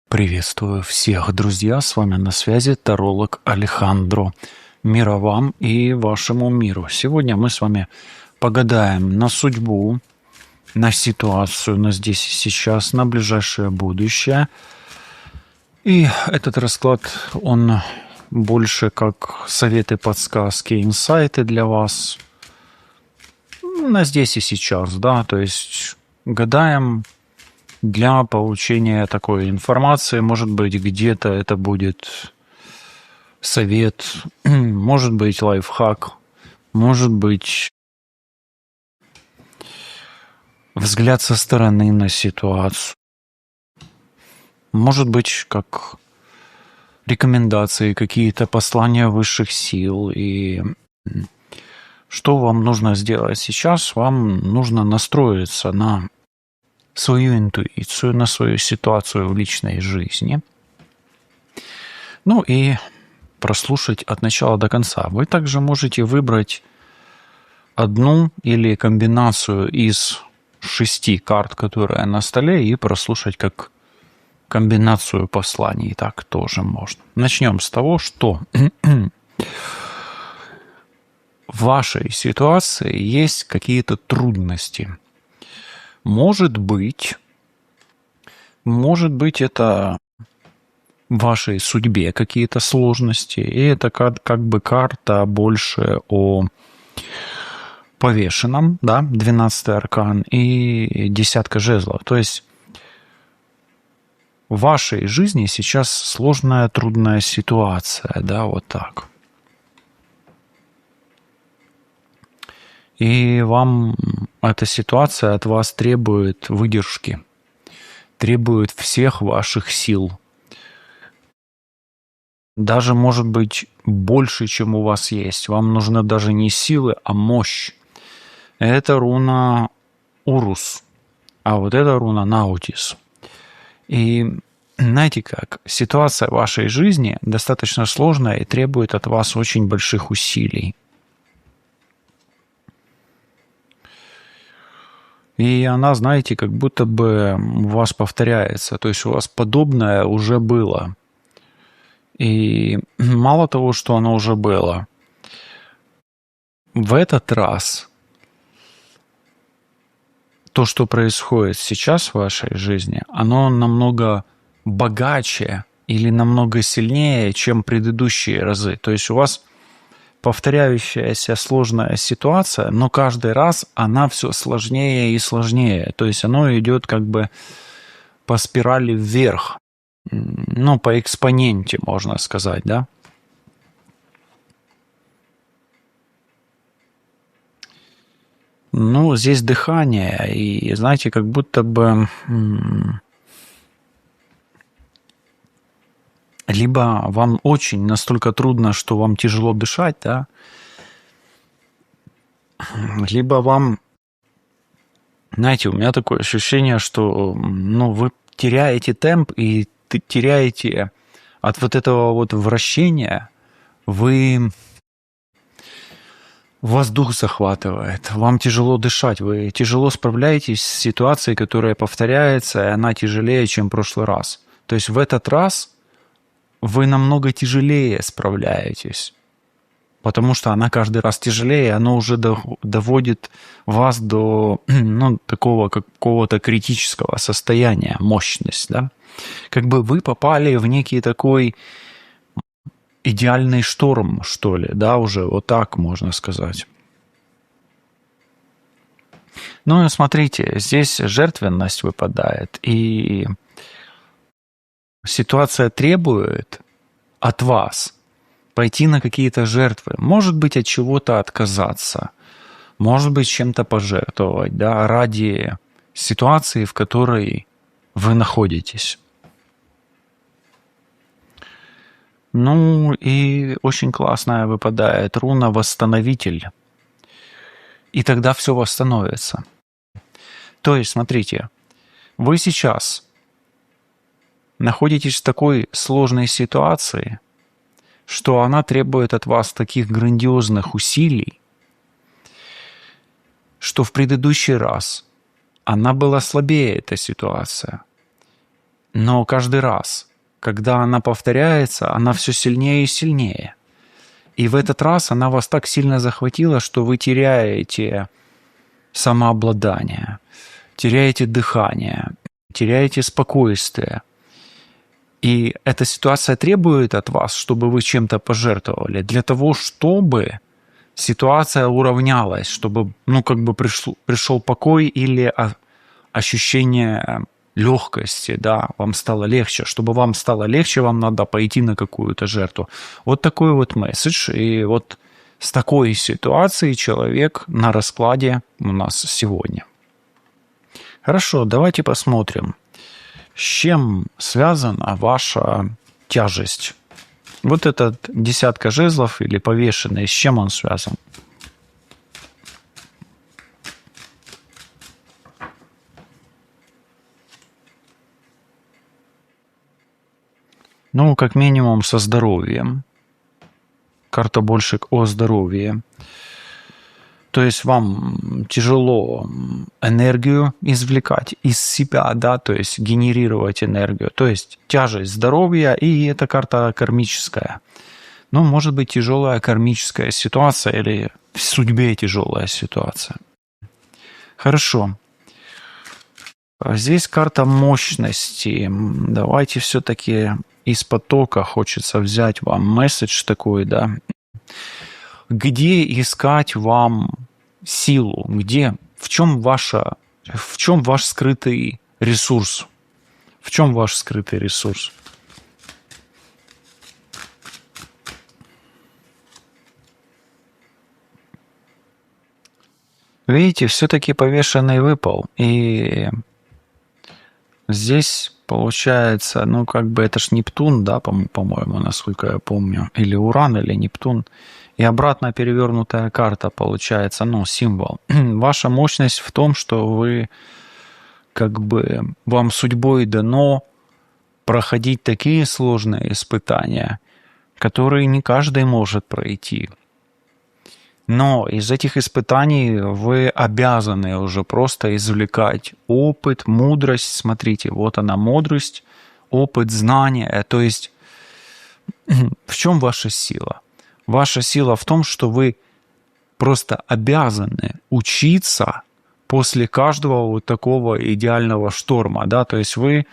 Приветствую всех, друзья! С вами на связи таролог Алехандро. Мира вам и вашему миру. Сегодня мы с вами погадаем на судьбу, на ситуацию, на здесь и сейчас, на ближайшее будущее. И этот расклад, он больше как советы, подсказки, инсайты для вас на здесь и сейчас, да, то есть гадаем для получения такой информации. Может быть, где-то это будет совет, может быть, лайфхак, может быть, взгляд со стороны на ситуацию, может быть, как рекомендации, какие-то послания высших сил. И что вам нужно сделать сейчас? Вам нужно настроиться на свою интуицию, на свою ситуацию в личной жизни. Ну и прослушать от начала до конца. Вы также можете выбрать одну или комбинацию из 6 карт, которые на столе, и прослушать как комбинацию посланий. Так тоже можно. Начнем с того, что в вашей ситуации есть какие-то трудности. Может быть, это в вашей судьбе какие-то сложности, и это как бы карта больше о повешенном, да, 12-й аркан и 10 жезлов. То есть в вашей жизни сейчас сложная, трудная ситуация, да, вот так. И вам эта ситуация от вас требует выдержки, требует всех ваших сил. Даже, может быть, больше, чем у вас есть. Вам нужны даже не силы, а мощь. Это руна Урус, а вот эта руна Наутис. И знаете как, ситуация в вашей жизни достаточно сложная и требует от вас очень больших усилий. И она, знаете, как будто бы у вас повторяется. То есть у вас подобное уже было. И мало того, что оно уже было, в этот раз то, что происходит сейчас в вашей жизни, оно намного богаче или намного сильнее, чем предыдущие разы. То есть у вас повторяющаяся сложная ситуация, но каждый раз она все сложнее и сложнее. То есть оно идет как бы по спирали вверх. Ну, по экспоненте, можно сказать, да? Ну, здесь дыхание, и, знаете, как будто бы либо вам очень настолько трудно, что вам тяжело дышать, да, либо вам, знаете, у меня такое ощущение, что, ну, вы теряете темп и теряете от вот этого вот вращения, воздух захватывает, вам тяжело дышать, вы тяжело справляетесь с ситуацией, которая повторяется, и она тяжелее, чем в прошлый раз. То есть в этот раз вы намного тяжелее справляетесь, потому что она каждый раз тяжелее, оно уже доводит вас до такого какого-то критического состояния, мощность, да? Как бы вы попали в некий такой идеальный шторм, что ли, да, уже вот так можно сказать. Ну и смотрите, здесь жертвенность выпадает, и ситуация требует от вас пойти на какие-то жертвы. Может быть, от чего-то отказаться, может быть, чем-то пожертвовать, да, ради ситуации, в которой вы находитесь. Ну и очень классная выпадает руна «Восстановитель». И тогда все восстановится. То есть, смотрите, вы сейчас находитесь в такой сложной ситуации, что она требует от вас таких грандиозных усилий, что в предыдущий раз она была слабее, эта ситуация. Но каждый раз, когда она повторяется, она все сильнее и сильнее. И в этот раз она вас так сильно захватила, что вы теряете самообладание, теряете дыхание, теряете спокойствие. И эта ситуация требует от вас, чтобы вы чем-то пожертвовали, для того, чтобы ситуация уравнялась, чтобы, пришел покой или ощущение легкости, да, вам стало легче. Чтобы вам стало легче, вам надо пойти на какую-то жертву. Вот такой вот месседж. И вот с такой ситуацией человек на раскладе у нас сегодня. Хорошо, давайте посмотрим, с чем связана ваша тяжесть. Вот этот десятка жезлов или повешенный, с чем он связан? Ну, как минимум со здоровьем. Карта больше о здоровье. То есть вам тяжело энергию извлекать из себя, да, то есть генерировать энергию. То есть тяжесть здоровья, и эта карта кармическая. Ну, может быть, тяжелая кармическая ситуация или в судьбе тяжелая ситуация. Хорошо. Здесь карта мощности. Давайте все-таки из потока хочется взять вам месседж такой, да. Где искать вам силу? Где? В чем ваш скрытый ресурс? В чем ваш скрытый ресурс? Видите, все-таки повешенный выпал. И здесь получается, это ж Нептун, да, по-моему, насколько я помню. Или Уран, или Нептун. И обратно перевернутая карта получается, символ. Ваша мощность в том, что вы, вам судьбой дано проходить такие сложные испытания, которые не каждый может пройти. Но из этих испытаний вы обязаны уже просто извлекать опыт, мудрость. Смотрите, вот она мудрость, опыт, знания. То есть в чем ваша сила? Ваша сила в том, что вы просто обязаны учиться после каждого вот такого идеального шторма, да, то есть вы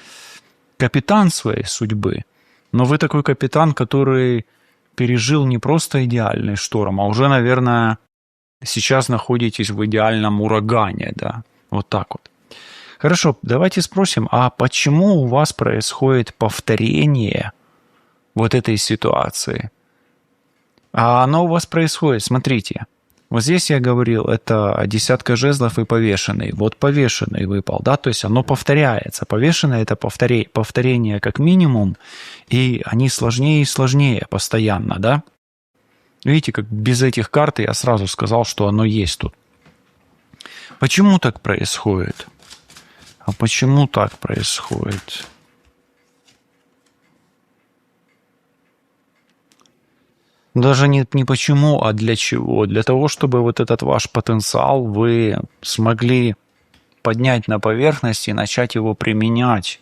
капитан своей судьбы, но вы такой капитан, который пережил не просто идеальный шторм, а уже, наверное, сейчас находитесь в идеальном урагане, да, вот так вот. Хорошо, давайте спросим, а почему у вас происходит повторение вот этой ситуации? А оно у вас происходит, смотрите. Вот здесь я говорил, это десятка жезлов и повешенный. Вот повешенный выпал, да, то есть оно повторяется. Повешенное – это повторение как минимум, и они сложнее и сложнее постоянно, да. Видите, как без этих карт я сразу сказал, что оно есть тут. Почему так происходит? А почему так происходит? Даже не почему, а для чего. Для того, чтобы вот этот ваш потенциал вы смогли поднять на поверхность и начать его применять.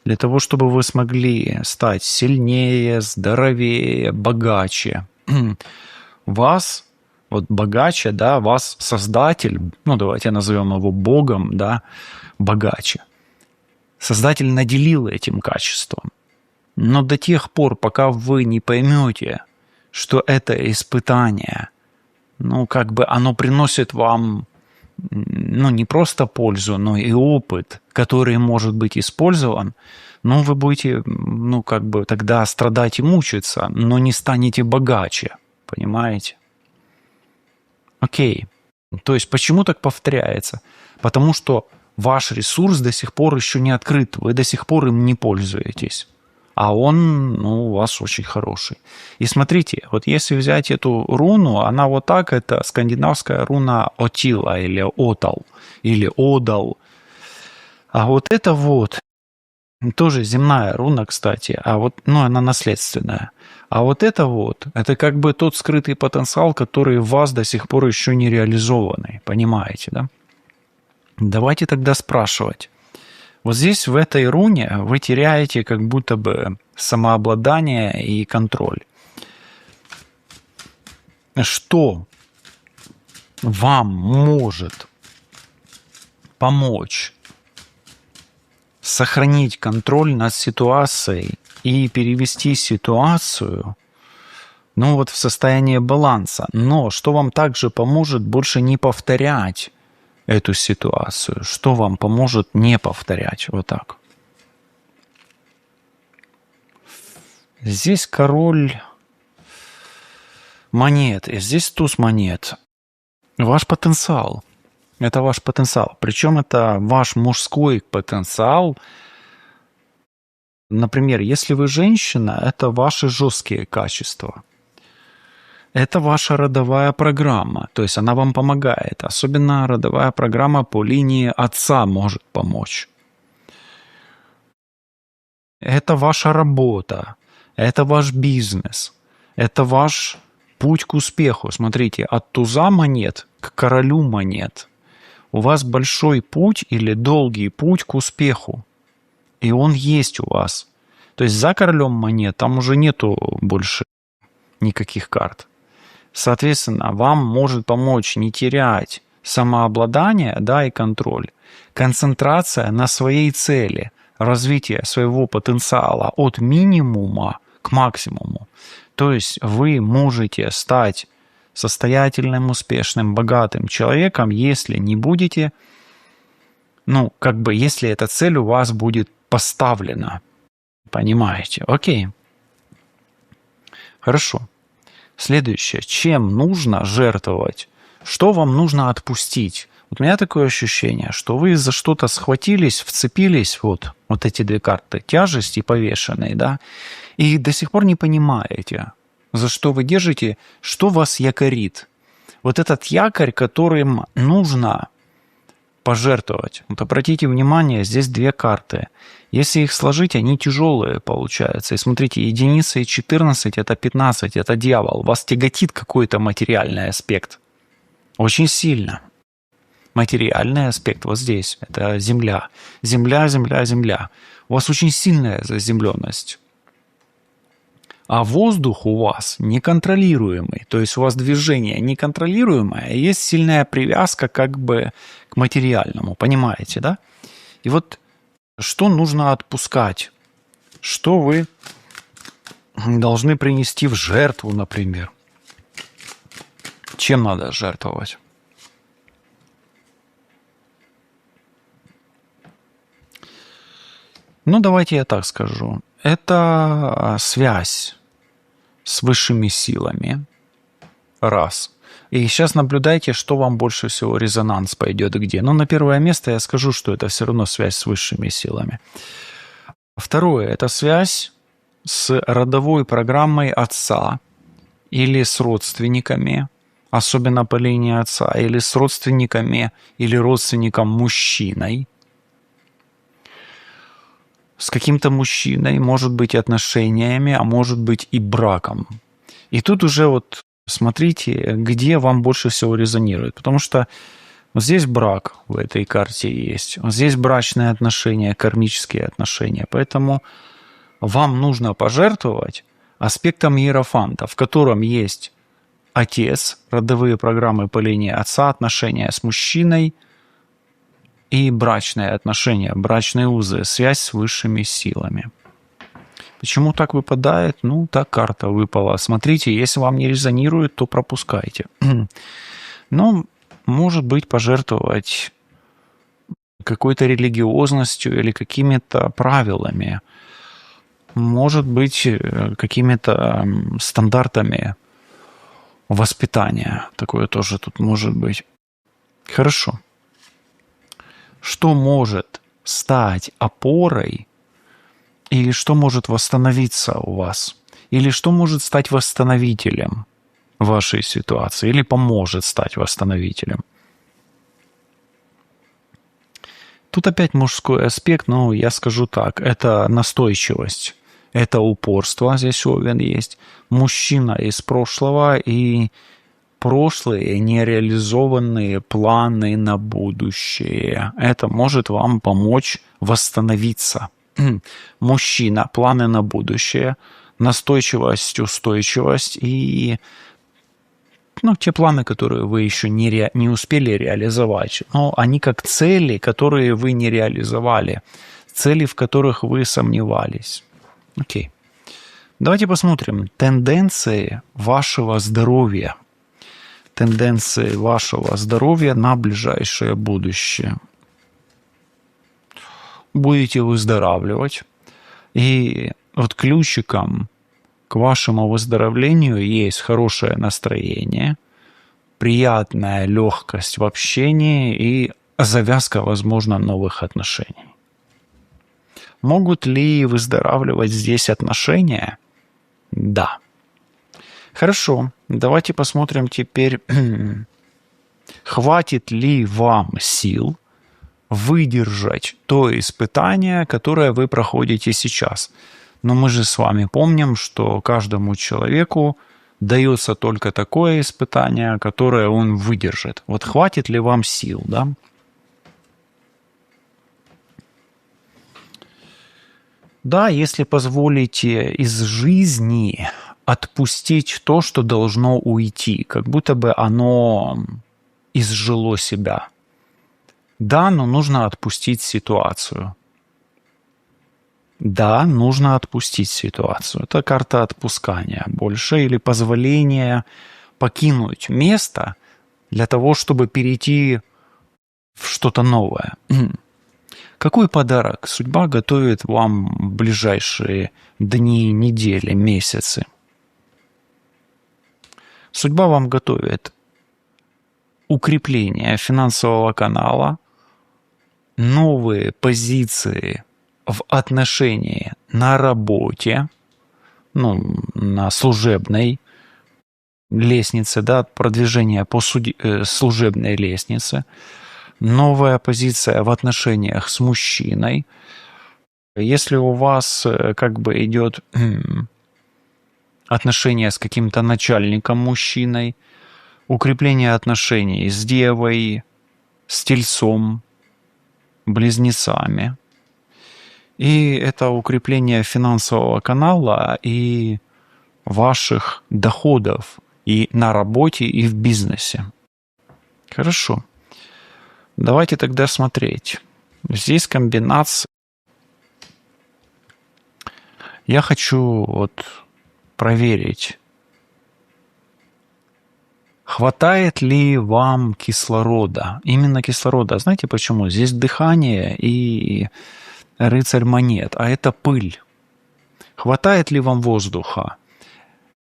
Для того, чтобы вы смогли стать сильнее, здоровее, богаче. Вас, вот богаче, да, вас Создатель, давайте назовем его Богом, да, богаче. Создатель наделил этим качеством. Но до тех пор, пока вы не поймете, что это испытание, оно приносит вам, не просто пользу, но и опыт, который может быть использован, вы будете, тогда страдать и мучиться, но не станете богаче, понимаете? Окей. То есть, почему так повторяется? Потому что ваш ресурс до сих пор еще не открыт, вы до сих пор им не пользуетесь. А он, у вас очень хороший. И смотрите, вот если взять эту руну, она вот так, это скандинавская руна Отила или Отал, или Одал. А вот это вот, тоже земная руна, кстати, а вот, она наследственная. А вот это тот скрытый потенциал, который в вас до сих пор еще не реализованный, понимаете, да? Давайте тогда спрашивать. Вот здесь, в этой руне, вы теряете как будто бы самообладание и контроль. Что вам может помочь сохранить контроль над ситуацией и перевести ситуацию, ну вот, в состояние баланса? Но что вам также поможет больше не повторять эту ситуацию? Что вам поможет не повторять? Вот так. Здесь король монет, и здесь туз монет. Ваш потенциал. Это ваш потенциал. Причем это ваш мужской потенциал. Например, если вы женщина, это ваши жесткие качества. Это ваша родовая программа, то есть она вам помогает. Особенно родовая программа по линии отца может помочь. Это ваша работа, это ваш бизнес, это ваш путь к успеху. Смотрите, от туза монет к королю монет. У вас большой путь или долгий путь к успеху. И он есть у вас. То есть за королем монет там уже нету больше никаких карт. Соответственно, вам может помочь не терять самообладание, да, и контроль. Концентрация на своей цели, развитие своего потенциала от минимума к максимуму. То есть вы можете стать состоятельным, успешным, богатым человеком, если не будете, если эта цель у вас будет поставлена. Понимаете? Окей. Хорошо. Следующее. Чем нужно жертвовать? Что вам нужно отпустить? Вот у меня такое ощущение, что вы за что-то схватились, вцепились, вот эти две карты, тяжесть и повешенный, да, и до сих пор не понимаете, за что вы держите, что вас якорит. Вот этот якорь, которым нужно пожертвовать. Вот обратите внимание, здесь две карты. Если их сложить, они тяжелые получаются. И смотрите, единица и 14 – это 15, это дьявол. Вас тяготит какой-то материальный аспект. Очень сильно. Материальный аспект вот здесь – это земля. Земля, земля, земля. У вас очень сильная заземленность. А воздух у вас неконтролируемый. То есть у вас движение неконтролируемое, и есть сильная привязка как бы к материальному. Понимаете, да? И вот что нужно отпускать? Что вы должны принести в жертву, например? Чем надо жертвовать? Давайте я так скажу. Это связь с высшими силами. Раз. И сейчас наблюдайте, что вам больше всего резонанс пойдет где. На первое место я скажу, что это все равно связь с высшими силами. Второе – это связь с родовой программой отца или с родственниками, особенно по линии отца, или с родственниками или родственником мужчиной. С каким-то мужчиной, может быть, отношениями, а может быть и браком. И тут уже вот смотрите, где вам больше всего резонирует. Потому что вот здесь брак в этой карте есть, вот здесь брачные отношения, кармические отношения. Поэтому вам нужно пожертвовать аспектом иерофанта, в котором есть отец, родовые программы по линии отца, отношения с мужчиной, и брачные отношения, брачные узы, связь с высшими силами. Почему так выпадает? Так карта выпала. Смотрите, если вам не резонирует, то пропускайте. Может быть, пожертвовать какой-то религиозностью или какими-то правилами. Может быть, какими-то стандартами воспитания. Такое тоже тут может быть. Хорошо. Что может стать опорой или что может восстановиться у вас? Или что может стать восстановителем вашей ситуации? Или поможет стать восстановителем? Тут опять мужской аспект, но я скажу так. Это настойчивость, это упорство. Здесь Овен есть. Мужчина из прошлого и прошлые нереализованные планы на будущее. Это может вам помочь восстановиться. Мужчина, планы на будущее, настойчивость, устойчивость и те планы, которые вы еще не успели реализовать, но они как цели, которые вы не реализовали, цели, в которых вы сомневались. Окей. Давайте посмотрим тенденции вашего здоровья. Тенденции вашего здоровья на ближайшее будущее. Будете выздоравливать. И вот ключиком к вашему выздоровлению есть хорошее настроение, приятная легкость в общении и завязка, возможно, новых отношений. Могут ли выздоравливать здесь отношения? Да. Хорошо, давайте посмотрим теперь, хватит ли вам сил выдержать то испытание, которое вы проходите сейчас. Но мы же с вами помним, что каждому человеку дается только такое испытание, которое он выдержит. Вот хватит ли вам сил, да? Да, если позволите из жизни отпустить то, что должно уйти, как будто бы оно изжило себя. Да, но нужно отпустить ситуацию. Да, нужно отпустить ситуацию. Это карта отпускания больше или позволения покинуть место для того, чтобы перейти в что-то новое. Какой подарок судьба готовит вам в ближайшие дни, недели, месяцы? Судьба вам готовит укрепление финансового канала, новые позиции в отношении на работе, на служебной лестнице, да, продвижение по служебной лестнице, новая позиция в отношениях с мужчиной. Если у вас идет отношения с каким-то начальником мужчиной, укрепление отношений с девой, с тельцом, близнецами. И это укрепление финансового канала и ваших доходов и на работе, и в бизнесе. Хорошо. Давайте тогда смотреть. Здесь комбинация. Я хочу проверить, хватает ли вам кислорода. Именно кислорода. Знаете почему? Здесь дыхание и рыцарь монет, а это пыль. Хватает ли вам воздуха?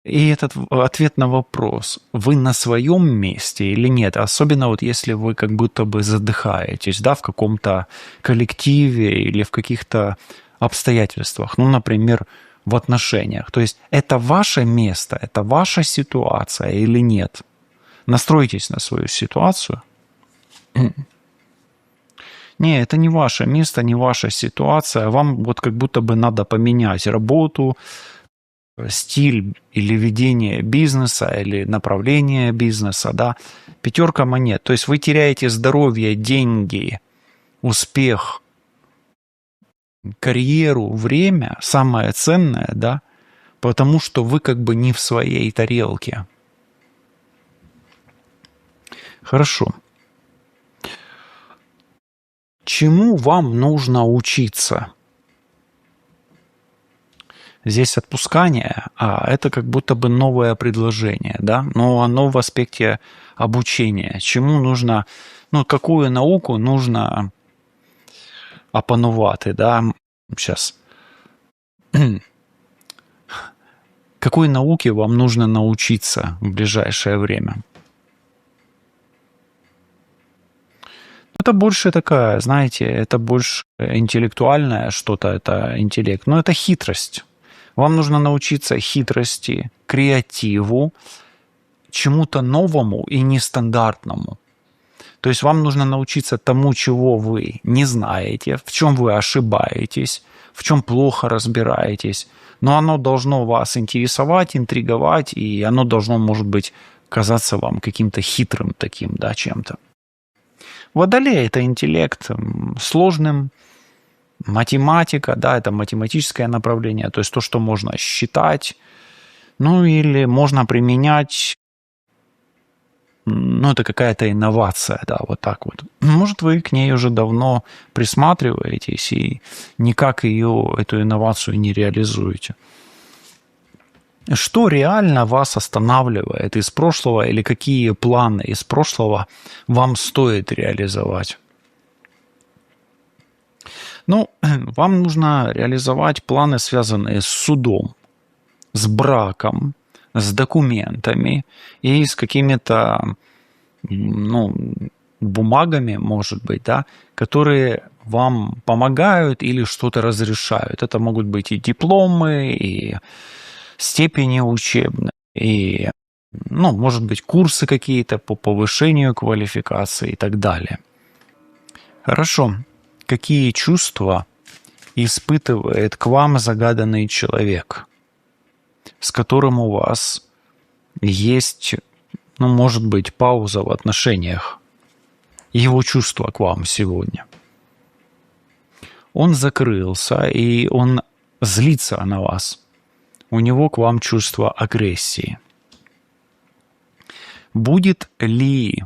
И этот ответ на вопрос, вы на своем месте или нет, особенно если вы как будто бы задыхаетесь, да, в каком-то коллективе или в каких-то обстоятельствах, например, в отношениях. То есть это ваше место, это ваша ситуация или нет? Настройтесь на свою ситуацию. Не, это не ваше место, не ваша ситуация. Вам как будто бы надо поменять работу, стиль или ведение бизнеса, или направление бизнеса, да. 5 монет. То есть вы теряете здоровье, деньги, успех, карьеру, время, самое ценное, да, потому что вы не в своей тарелке. Хорошо. Чему вам нужно учиться? Здесь отпускание, а это как будто бы новое предложение, да, но оно в аспекте обучения. Чему нужно, какую науку нужно опанувати, да, сейчас. Какой науке вам нужно научиться в ближайшее время? Это больше такая, знаете, это больше интеллектуальное что-то, это интеллект, но это хитрость. Вам нужно научиться хитрости, креативу, чему-то новому и нестандартному. То есть вам нужно научиться тому, чего вы не знаете, в чем вы ошибаетесь, в чем плохо разбираетесь. Но оно должно вас интересовать, интриговать, и оно должно, может быть, казаться вам каким-то хитрым таким, да, чем-то. Водолей – это интеллект сложным, математика, да, это математическое направление, то есть то, что можно считать, ну или можно применять, ну это какая-то инновация, да, вот так вот. Может, вы к ней уже давно присматриваетесь и никак эту инновацию не реализуете. Что реально вас останавливает из прошлого или какие планы из прошлого вам стоит реализовать? Ну, вам нужно реализовать планы, связанные с судом, с браком, с документами и с какими-то, ну, бумагами, может быть, да, которые вам помогают или что-то разрешают. Это могут быть и дипломы, и степени учебные, и, ну, может быть, курсы какие-то по повышению квалификации и так далее. Хорошо. Какие чувства испытывает к вам загаданный человек, с которым у вас есть, ну, может быть, пауза в отношениях, его чувства к вам сегодня? Он закрылся, и он злится на вас. У него к вам чувство агрессии. Будет ли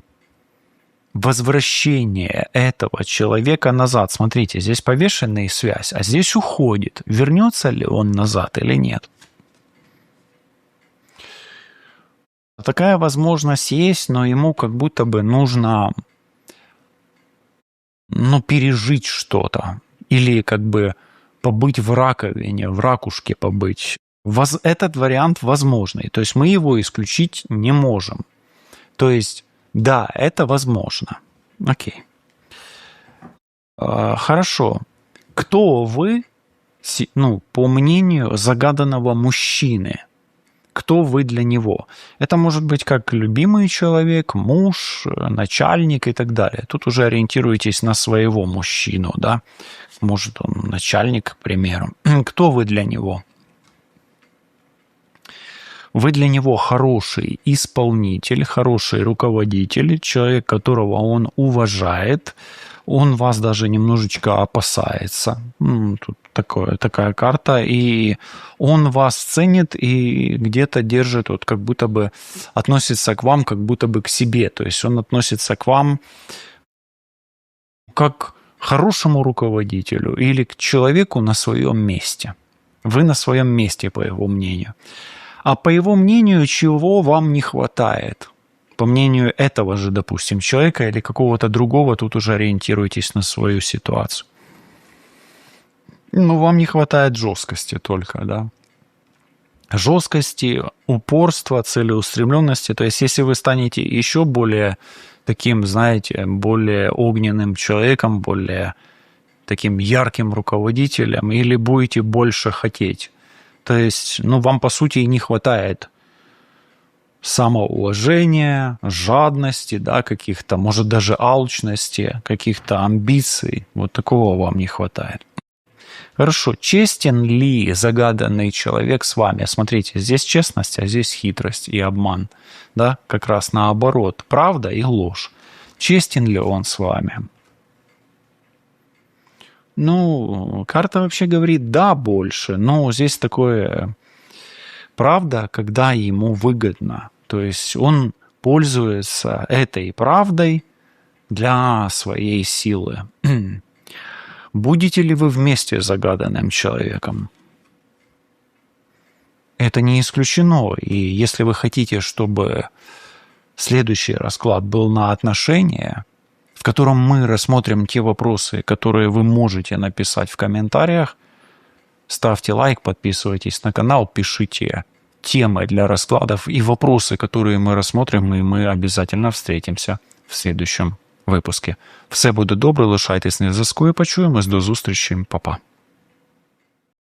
возвращение этого человека назад? Смотрите, здесь повешенная связь, а здесь уходит. Вернется ли он назад или нет? Такая возможность есть, но ему как будто бы нужно, ну, пережить что-то. Или как бы побыть в раковине, в ракушке побыть. Этот вариант возможный. То есть мы его исключить не можем. То есть, да, это возможно. Окей. Хорошо. Кто вы, ну, по мнению загаданного мужчины? Кто вы для него? Это может быть как любимый человек, муж, начальник и так далее. Тут уже ориентируйтесь на своего мужчину, да? Может, он начальник, к примеру. Кто вы для него? Вы для него хороший исполнитель, хороший руководитель, человек, которого он уважает, он вас даже немножечко опасается. Тут такая карта, и он вас ценит и где-то держит, вот как будто бы относится к вам, как будто бы к себе. То есть он относится к вам как к хорошему руководителю или к человеку на своем месте. Вы на своем месте, по его мнению. А по его мнению, чего вам не хватает? По мнению этого же, допустим, человека или какого-то другого, тут уже ориентируйтесь на свою ситуацию. Ну, вам не хватает жесткости только, да? Жесткости, упорства, целеустремленности. То есть, если вы станете еще более таким, знаете, более огненным человеком, более таким ярким руководителем, или будете больше хотеть. То есть, ну, вам, по сути, и не хватает самоуважения, жадности, да, каких-то, может, даже алчности, каких-то амбиций. Вот такого вам не хватает. Хорошо. Честен ли загаданный человек с вами? Смотрите, здесь честность, а здесь хитрость и обман. Да, как раз наоборот. Правда и ложь. Честен ли он с вами? Ну, карта вообще говорит «да» больше, но здесь такое правда, когда ему выгодно. То есть он пользуется этой правдой для своей силы. Будете ли вы вместе с загаданным человеком? Это не исключено. И если вы хотите, чтобы следующий расклад был на отношения, в котором мы рассмотрим те вопросы, которые вы можете написать в комментариях, ставьте лайк, подписывайтесь на канал, пишите темы для раскладов и вопросы, которые мы рассмотрим, и мы обязательно встретимся в следующем випуску. Все буде добре, лишайтесь на зв'язку і почуємось. До зустрічі, па-па.